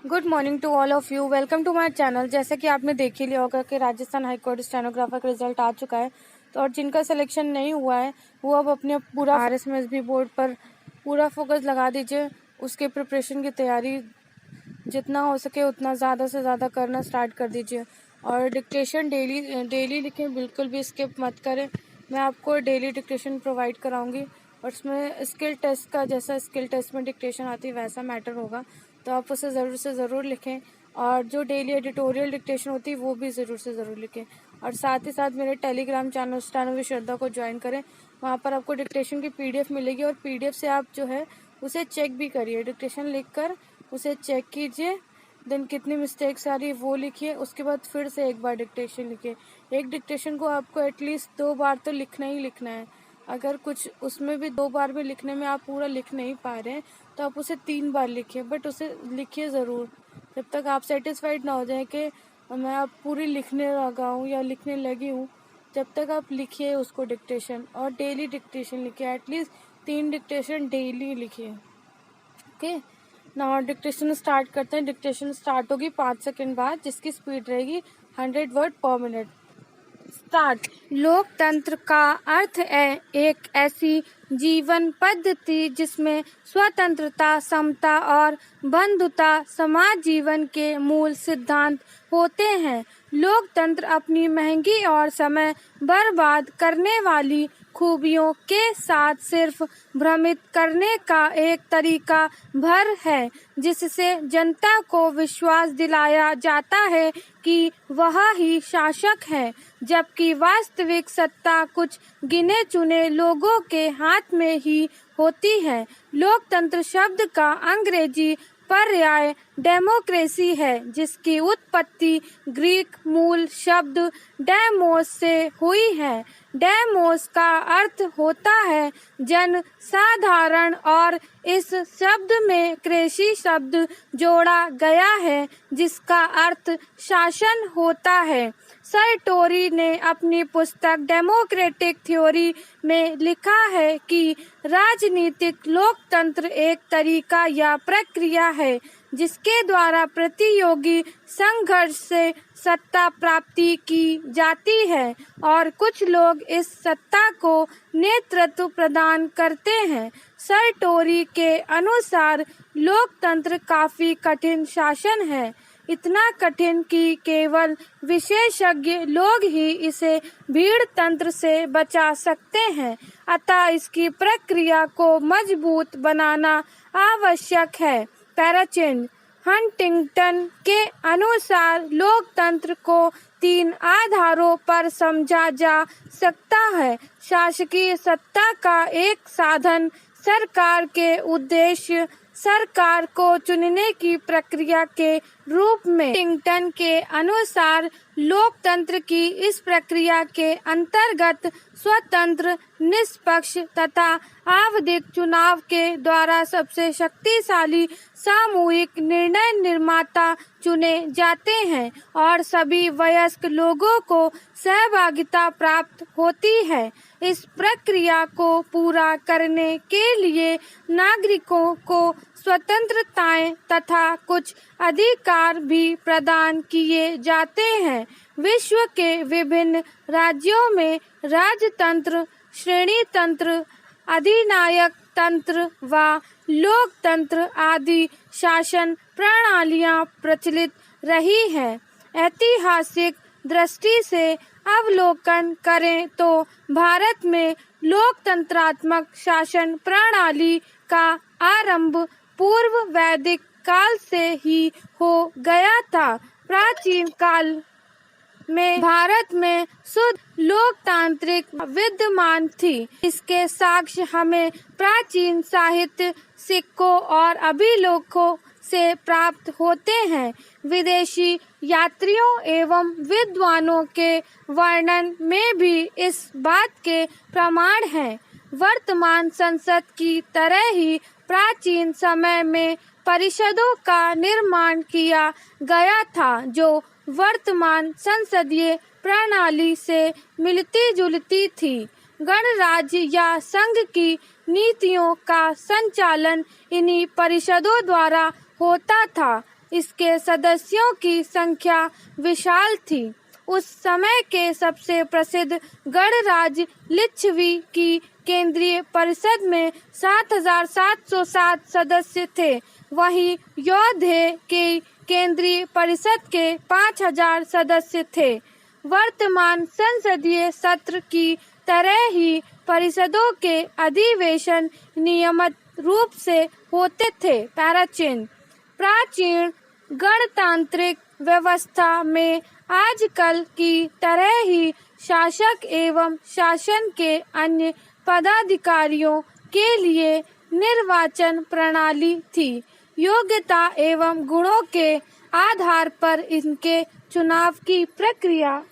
Good morning to all of you. Welcome to my channel. जैसे कि आपने देख ही लिया होगा कि राजस्थान हाईकोर्ट स्टेनोग्राफर का रिजल्ट आ चुका है, तो और जिनका सिलेक्शन नहीं हुआ है वो अब अपने पूरा RSMSB बोर्ड पर पूरा फोकस लगा दीजिए। उसके प्रिपरेशन की तैयारी जितना हो सके उतना ज़्यादा से ज़्यादा करना स्टार्ट कर दीजिए। और डिक्टेशन डेली लिखें, बिल्कुल भी स्किप मत करें। मैं आपको डेली डिक्टेशन प्रोवाइड कराऊंगी और उसमें स्किल टेस्ट का, जैसा स्किल टेस्ट में डिक्टेशन आती है वैसा मैटर होगा, तो आप उसे ज़रूर से ज़रूर लिखें। और जो डेली एडिटोरियल डिक्टेशन होती है वो भी ज़रूर से ज़रूर लिखें। और साथ ही साथ मेरे टेलीग्राम चैनल स्टेनो विद श्रद्धा को ज्वाइन करें। वहाँ पर आपको डिक्टेशन की PDF मिलेगी और PDF से आप जो है उसे चेक भी करिए। डिक्टेशन लिखकर उसे चेक कीजिए, देन कितनी मिस्टेक्स आ रही है वो लिखिए। उसके बाद फिर से एक बार डिक्टेशन लिखिए। एक डिक्टेशन को आपको एटलीस्ट 2 बार तो लिखना ही लिखना है। अगर कुछ उसमें भी 2 बार में लिखने में आप पूरा लिख नहीं पा रहे हैं तो आप उसे 3 बार लिखिए, बट उसे लिखिए ज़रूर। जब तक आप सेटिस्फाइड ना हो जाए कि मैं अब पूरी लिखने लगा हूँ या लिखने लगी हूँ, जब तक आप लिखिए उसको डिक्टेशन। और डेली डिक्टेशन लिखिए, एटलीस्ट 3 डिक्टेशन डेली लिखिए। ओके, नाउ डिक्टेशन स्टार्ट करते हैं। डिक्टेशन स्टार्ट होगी 5 सेकंड बाद, जिसकी स्पीड रहेगी 100 वर्ड पर मिनट। स्टार्ट। लोकतंत्र का अर्थ है एक ऐसी जीवन पद्धति जिसमें स्वतंत्रता, समता और बंधुता समाज जीवन के मूल सिद्धांत होते हैं। लोकतंत्र अपनी महंगी और समय बर्बाद करने वाली खूबियों के साथ सिर्फ भ्रमित करने का एक तरीका भर है, जिससे जनता को विश्वास दिलाया जाता है कि वह ही शासक है, जबकि वास्तविक सत्ता कुछ गिने चुने लोगों के हाथ में ही होती है। लोकतंत्र शब्द का अंग्रेजी पर्याय डेमोक्रेसी है, जिसकी उत्पत्ति ग्रीक मूल शब्द डेमोस से हुई है। डेमोस का अर्थ होता है जन साधारण, और इस शब्द में कृषि शब्द जोड़ा गया है जिसका अर्थ शासन होता है। सरटोरी ने अपनी पुस्तक डेमोक्रेटिक थ्योरी में लिखा है कि राजनीतिक लोकतंत्र एक तरीका या प्रक्रिया है जिसके द्वारा प्रतियोगी संघर्ष से सत्ता प्राप्ति की जाती है और कुछ लोग इस सत्ता को नेतृत्व प्रदान करते हैं। सरटोरी के अनुसार लोकतंत्र काफी कठिन शासन है, इतना कठिन कि केवल विशेषज्ञ लोग ही इसे भीड़ तंत्र से बचा सकते हैं। अतः इसकी प्रक्रिया को मजबूत बनाना आवश्यक है। पैराचेंज। हंटिंगटन के अनुसार लोकतंत्र को 3 आधारों पर समझा जा सकता है। शासकीय सत्ता का एक साधन, सरकार के उद्देश्य, सरकार को चुनने की प्रक्रिया के रूप में। हंटिंगटन के अनुसार लोकतंत्र की इस प्रक्रिया के अंतर्गत स्वतंत्र, निष्पक्ष तथा आवधिक चुनाव के द्वारा सबसे शक्तिशाली सामूहिक निर्णय निर्माता चुने जाते हैं और सभी वयस्क लोगों को सहभागिता प्राप्त होती है। इस प्रक्रिया को पूरा करने के लिए नागरिकों को स्वतंत्रताएं तथा कुछ अधिकार भी प्रदान किए जाते हैं। विश्व के विभिन्न राज्यों में राजतंत्र, श्रेणी तंत्र, अधिनायक तंत्र व लोकतंत्र आदि शासन प्रणालियां प्रचलित रही हैं। ऐतिहासिक दृष्टि से अवलोकन करें तो भारत में लोकतंत्रात्मक शासन प्रणाली का आरंभ पूर्व वैदिक काल से ही हो गया था। प्राचीन काल में भारत में शुद्ध लोकतांत्रिक विद्यमान थी। इसके साक्ष्य हमें प्राचीन साहित्य, सिक्कों और अभिलेखों से प्राप्त होते हैं। विदेशी यात्रियों एवं विद्वानों के वर्णन में भी इस बात के प्रमाण हैं। वर्तमान संसद की तरह ही प्राचीन समय में परिषदों का निर्माण किया गया था, जो वर्तमान संसदीय प्रणाली से मिलती जुलती थी। गणराज्य या संघ की नीतियों का संचालन इन्हीं परिषदों द्वारा होता था। इसके सदस्यों की संख्या विशाल थी। उस समय के सबसे प्रसिद्ध गणराज्य लिच्छवी की केंद्रीय परिषद में 7,707 सदस्य थे। वहीं यौधेय की केंद्रीय परिषद के 5,000 सदस्य थे। वर्तमान संसदीय सत्र की तरह ही परिषदों के अधिवेशन नियमित रूप से होते थे। पैराचीन प्राचीन गणतांत्रिक व्यवस्था में आजकल की तरह ही शासक एवं शासन के अन्य पदाधिकारियों के लिए निर्वाचन प्रणाली थी। योग्यता एवं गुणों के आधार पर इनके चुनाव की प्रक्रिया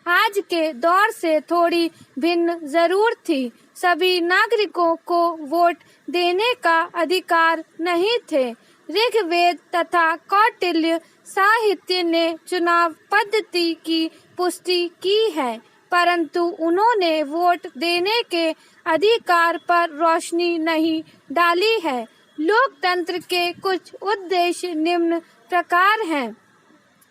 आज के दौर से थोड़ी भिन्न जरूर थी। सभी नागरिकों को वोट देने का अधिकार नहीं थे। ऋग्वेद तथा कौटिल्य साहित्य ने चुनाव पद्धति की पुष्टि की है, परंतु उन्होंने वोट देने के अधिकार पर रोशनी नहीं डाली है। लोकतंत्र के कुछ उद्देश्य निम्न प्रकार हैं।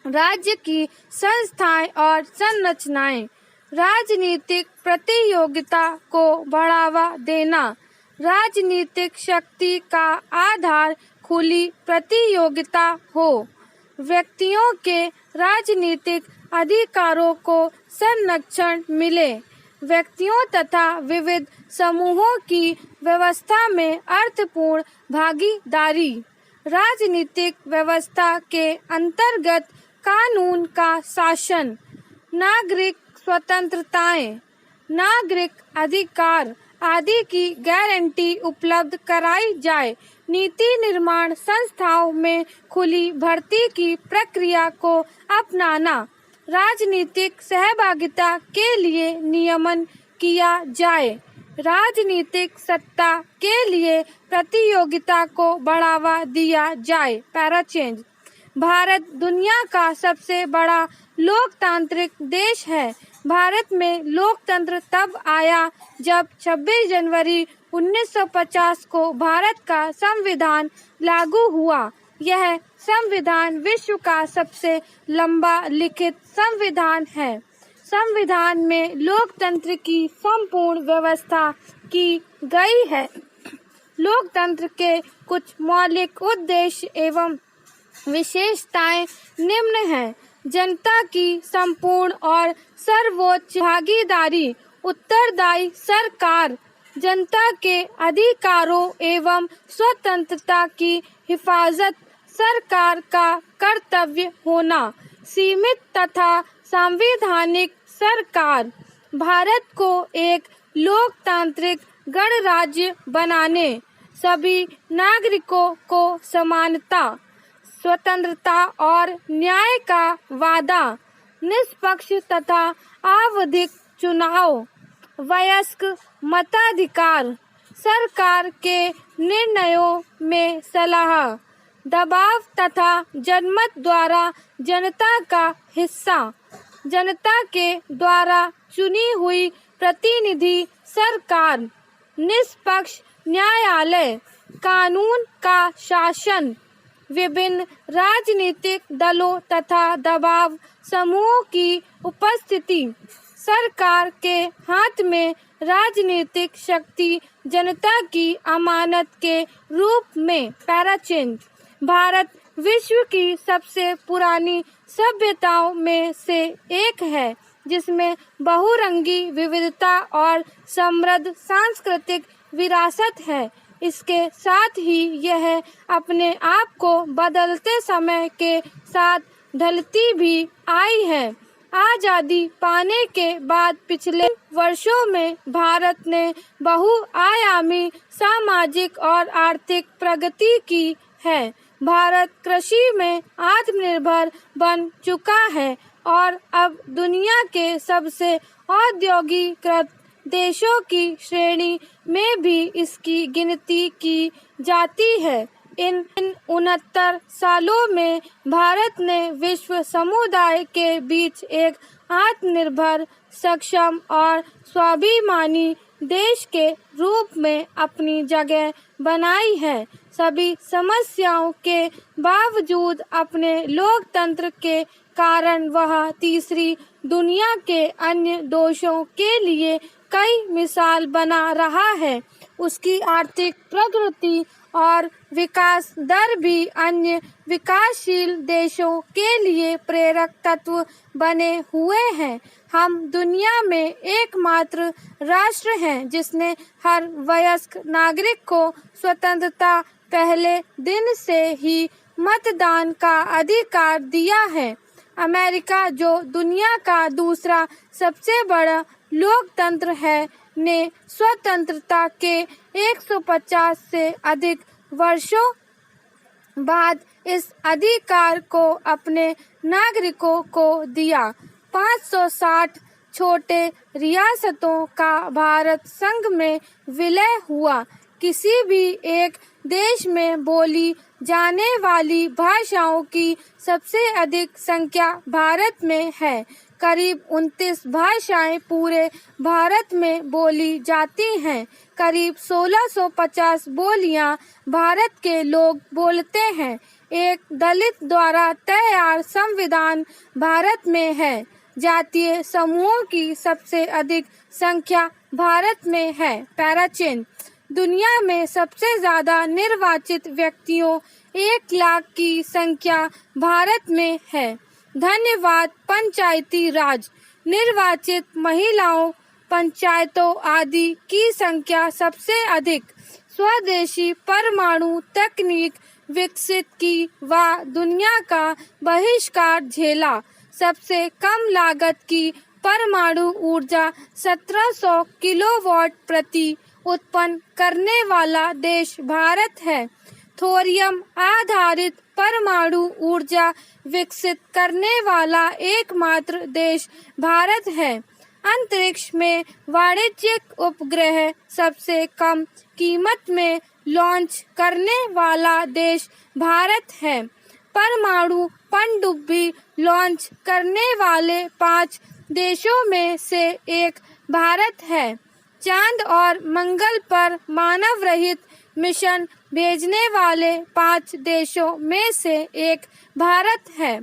राज्य की संस्थाएं और संरचनाएं, राजनीतिक प्रतियोगिता को बढ़ावा देना, राजनीतिक शक्ति का आधार खुली प्रतियोगिता हो, व्यक्तियों के राजनीतिक अधिकारों को संरक्षण मिले, व्यक्तियों तथा विविध समूहों की व्यवस्था में अर्थपूर्ण भागीदारी, राजनीतिक व्यवस्था के अंतर्गत कानून का शासन, नागरिक स्वतंत्रताएं, नागरिक अधिकार आदि की गारंटी उपलब्ध कराई जाए, नीति निर्माण संस्थाओं में खुली भर्ती की प्रक्रिया को अपनाना, राजनीतिक सहभागिता के लिए नियमन किया जाए, राजनीतिक सत्ता के लिए प्रतियोगिता को बढ़ावा दिया जाए। पैराचेंज भारत दुनिया का सबसे बड़ा लोकतांत्रिक देश है। भारत में लोकतंत्र तब आया जब 26 जनवरी 1950 को भारत का संविधान लागू हुआ। यह संविधान विश्व का सबसे लंबा लिखित संविधान है। संविधान में लोकतंत्र की संपूर्ण व्यवस्था की गई है। लोकतंत्र के कुछ मौलिक उद्देश्य एवं विशेषताएं निम्न हैं। जनता की संपूर्ण और सर्वोच्च भागीदारी, उत्तरदायी सरकार, जनता के अधिकारों एवं स्वतंत्रता की हिफाजत सरकार का कर्तव्य होना, सीमित तथा संवैधानिक सरकार, भारत को एक लोकतांत्रिक गणराज्य बनाने, सभी नागरिकों को समानता, स्वतंत्रता और न्याय का वादा, निष्पक्ष तथा आवधिक चुनाव, वयस्क मताधिकार, सरकार के निर्णयों में सलाह, दबाव तथा जनमत द्वारा जनता का हिस्सा, जनता के द्वारा चुनी हुई प्रतिनिधि सरकार, निष्पक्ष न्यायालय, कानून का शासन, विभिन्न राजनीतिक दलों तथा दबाव समूहों की उपस्थिति, सरकार के हाथ में राजनीतिक शक्ति जनता की अमानत के रूप में। पैराचेंज भारत विश्व की सबसे पुरानी सभ्यताओं में से एक है, जिसमें बहुरंगी विविधता और समृद्ध सांस्कृतिक विरासत है। इसके साथ ही यह अपने आप को बदलते समय के साथ ढलती भी आई है। आजादी पाने के बाद पिछले वर्षों में भारत ने बहुआयामी सामाजिक और आर्थिक प्रगति की है। भारत कृषि में आत्मनिर्भर बन चुका है और अब दुनिया के सबसे औद्योगिकृत देशों की श्रेणी में भी इसकी गिनती की जाती है। इन 69 सालों में भारत ने विश्व समुदाय के बीच एक आत्मनिर्भर, सक्षम और स्वाभिमानी देश के रूप में अपनी जगह बनाई है। सभी समस्याओं के बावजूद अपने लोकतंत्र के कारण वह तीसरी दुनिया के अन्य देशों के लिए कई मिसाल बना रहा है। उसकी आर्थिक प्रगति और विकास दर भी अन्य विकासशील देशों के लिए प्रेरक तत्व बने हुए हैं। हम दुनिया में एकमात्र राष्ट्र हैं जिसने हर वयस्क नागरिक को स्वतंत्रता पहले दिन से ही मतदान का अधिकार दिया है। अमेरिका, जो दुनिया का दूसरा सबसे बड़ा लोकतंत्र है, ने स्वतंत्रता के 150 से अधिक वर्षों बाद इस अधिकार को अपने नागरिकों को दिया। 560 छोटे रियासतों का भारत संघ में विलय हुआ। किसी भी एक देश में बोली जाने वाली भाषाओं की सबसे अधिक संख्या भारत में है। करीब 29 भाषाएं पूरे भारत में बोली जाती हैं। करीब 1650 बोलियां भारत के लोग बोलते हैं। एक दलित द्वारा तैयार संविधान भारत में है। जातीय समूहों की सबसे अधिक संख्या भारत में है। पैराचिन, दुनिया में सबसे ज्यादा निर्वाचित व्यक्तियों 1 लाख की संख्या भारत में है। धन्यवाद। पंचायती राज, निर्वाचित महिलाओं पंचायतों आदि की संख्या सबसे अधिक। स्वदेशी परमाणु तकनीक विकसित की व दुनिया का बहिष्कार झेला। सबसे कम लागत की परमाणु ऊर्जा 1700 किलोवाट प्रति उत्पन्न करने वाला देश भारत है। थोरियम आधारित परमाणु ऊर्जा विकसित करने वाला एकमात्र देश भारत है। अंतरिक्ष में वाणिज्यिक उपग्रह सबसे कम कीमत में लॉन्च करने वाला देश भारत है। परमाणु पनडुब्बी लॉन्च करने वाले 5 देशों में से एक भारत है। चांद और मंगल पर मानव रहित मिशन भेजने वाले 5 देशों में से एक भारत है।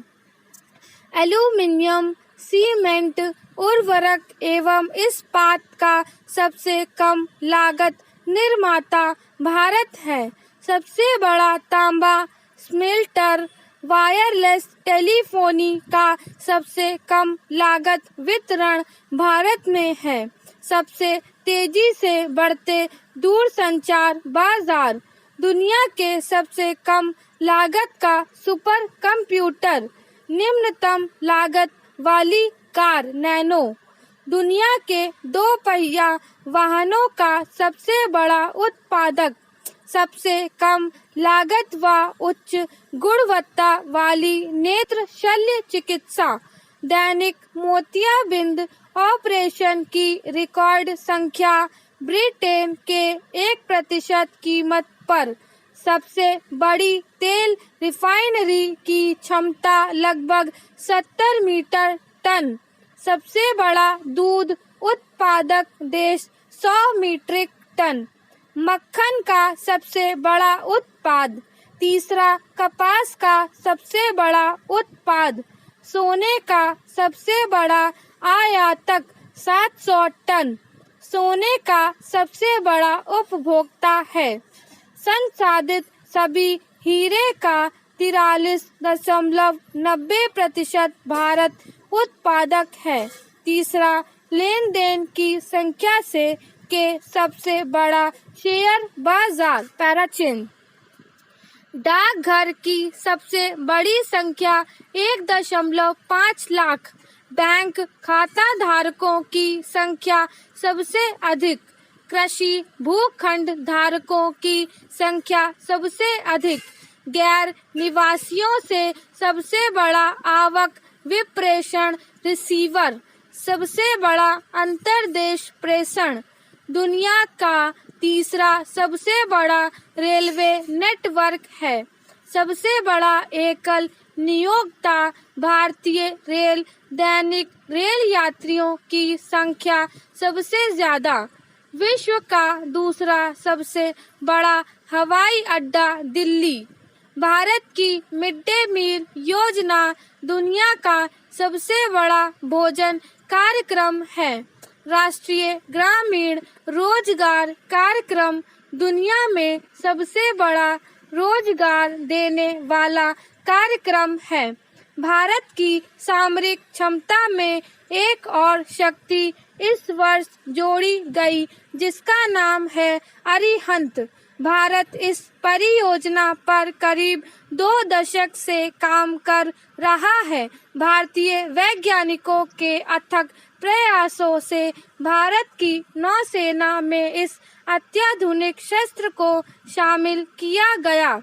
एल्यूमीनियम, सीमेंट, उर्वरक एवं इस्पात का सबसे कम लागत निर्माता भारत है। सबसे बड़ा तांबा स्मेल्टर, वायरलेस टेलीफोनी का सबसे कम लागत वितरण भारत में है। सबसे तेजी से बढ़ते दूरसंचार बाजार, दुनिया के सबसे कम लागत का सुपर कंप्यूटर, निम्नतम लागत वाली कार नैनो, दुनिया के 2 पहिया वाहनों का सबसे बड़ा उत्पादक, सबसे कम लागत व उच्च गुणवत्ता वाली नेत्र शल्य चिकित्सा, दैनिक मोतियाबिंद ऑपरेशन की रिकॉर्ड संख्या, ब्रिटेन के 1% कीमत पर, सबसे बड़ी तेल रिफाइनरी की क्षमता लगभग 70 मीटर टन, सबसे बड़ा दूध उत्पादक देश 100 मीट्रिक टन, मक्खन का सबसे बड़ा उत्पाद, तीसरा कपास का सबसे बड़ा उत्पाद, सोने का सबसे बड़ा आयातक 700 टन, सोने का सबसे बड़ा उपभोक्ता है। संसाधित सभी हीरे का 43.90% भारत उत्पादक है। तीसरा, लेन देन की संख्या से के सबसे बड़ा शेयर बाजार पैराचिन। डाकघर की सबसे बड़ी संख्या 1.5 लाख, बैंक खाता धारकों की संख्या सबसे अधिक, कृषि भूखंड धारकों की संख्या सबसे अधिक, गैर निवासियों से सबसे बड़ा आवक विप्रेषण रिसीवर, सबसे बड़ा अंतर्देश प्रेषण, दुनिया का तीसरा सबसे बड़ा रेलवे नेटवर्क है, सबसे बड़ा एकल नियोक्ता भारतीय रेल, दैनिक रेल यात्रियों की संख्या सबसे ज्यादा, विश्व का दूसरा सबसे बड़ा हवाई अड्डा दिल्ली। भारत की मिड डे मील योजना दुनिया का सबसे बड़ा भोजन कार्यक्रम है। राष्ट्रीय ग्रामीण रोजगार कार्यक्रम दुनिया में सबसे बड़ा रोजगार देने वाला कार्यक्रम है। भारत की सामरिक क्षमता में एक और शक्ति इस वर्ष जोड़ी गई जिसका नाम है अरिहंत। भारत इस परियोजना पर करीब 2 दशक से काम कर रहा है। भारतीय वैज्ञानिकों के अथक प्रयासों से भारत की नौसेना में इस अत्याधुनिक शस्त्र को शामिल किया गया,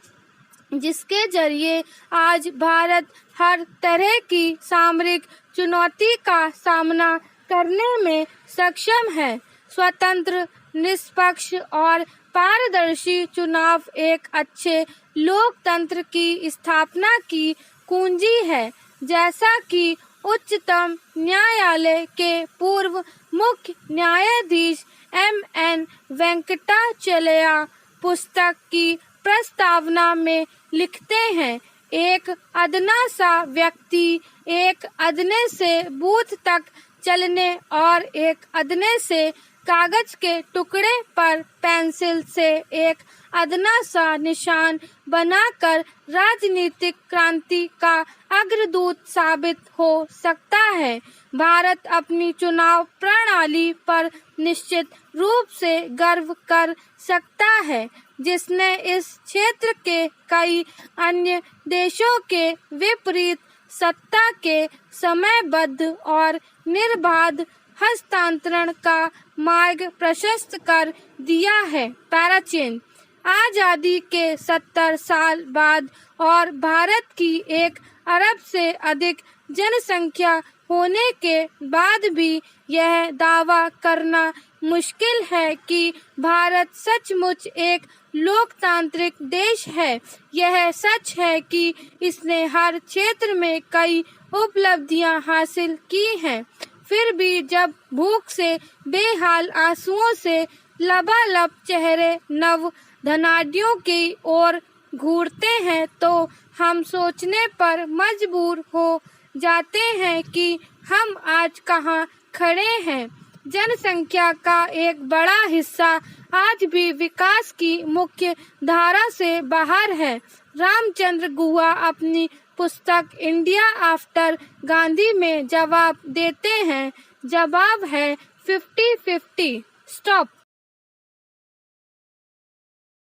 जिसके जरिए आज भारत हर तरह की सामरिक चुनौती का सामना करने में सक्षम है। स्वतंत्र, निष्पक्ष और पारदर्शी चुनाव एक अच्छे लोकतंत्र की स्थापना की कुंजी है। जैसा कि उच्चतम न्यायालय के पूर्व मुख्य न्यायाधीश M.N. वेंकटाचलैया पुस्तक की प्रस्तावना में लिखते हैं, एक अदना सा व्यक्ति एक अदने से बूथ तक चलने और एक अदने से कागज के टुकड़े पर पेंसिल से एक अदना सा निशान बनाकर राजनीतिक क्रांति का अग्रदूत साबित हो सकता है। भारत अपनी चुनाव प्रणाली पर निश्चित रूप से गर्व कर सकता है, जिसने इस क्षेत्र के कई अन्य देशों के विपरीत सत्ता के समयबद्ध और निर्बाध हस्तांतरण का मार्ग प्रशस्त कर दिया है। पैराचेन आजादी के 70 साल बाद और भारत की 1 अरब से अधिक जनसंख्या होने के बाद भी यह दावा करना मुश्किल है कि भारत सचमुच एक लोकतांत्रिक देश है। यह सच है कि इसने हर क्षेत्र में कई उपलब्धियां हासिल की हैं। फिर भी जब भूख से बेहाल आंसुओं से लबालब चेहरे नव धनाढ्यों की ओर घूरते हैं तो हम सोचने पर मजबूर हो जाते हैं कि हम आज कहाँ खड़े हैं। जनसंख्या का एक बड़ा हिस्सा आज भी विकास की मुख्य धारा से बाहर है। रामचंद्र गुहा अपनी पुस्तक इंडिया आफ्टर गांधी में जवाब देते हैं। जवाब है 50-50। स्टॉप।